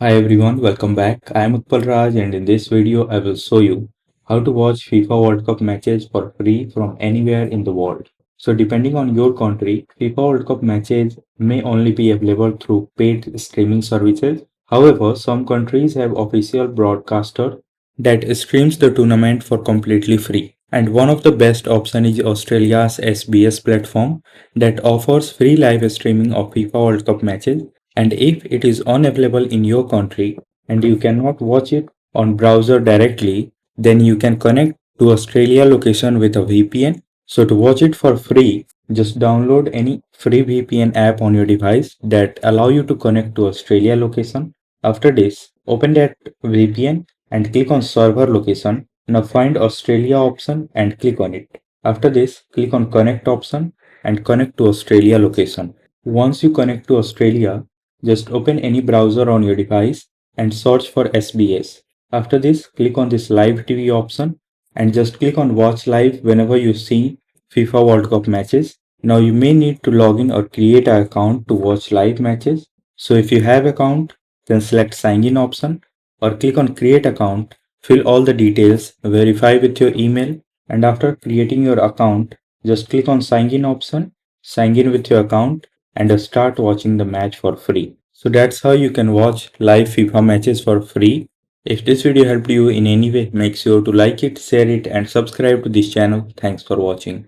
Hi everyone, welcome back. I am Utpal Raj and in this video I will show you how to watch FIFA World Cup matches for free from anywhere in the world. So depending on your country, FIFA World Cup matches may only be available through paid streaming services. However, some countries have official broadcaster that streams the tournament for completely free. And one of the best options is Australia's SBS platform that offers free live streaming of FIFA World Cup matches, and if it is unavailable in your country and you cannot watch it on browser directly, then you can connect to Australia location with a VPN. So to watch it for free, just download any free VPN app on your device that allow you to connect to Australia location. After this, open that VPN and click on server location. Now find Australia option and click on it. After this, click on connect option and connect to Australia location. Once you connect to Australia, just open any browser on your device and search for SBS. After this, click on this live TV option and just click on watch live whenever you see FIFA World Cup matches. Now you may need to log in or create an account to watch live matches. So if you have account, then select sign in option or click on create account, fill all the details, verify with your email, and after creating your account, just click on sign in option, sign in with your account and start watching the match for free. So that's how you can watch live FIFA matches for free. If this video helped you in any way, make sure to like it, share it and subscribe to this channel. Thanks for watching.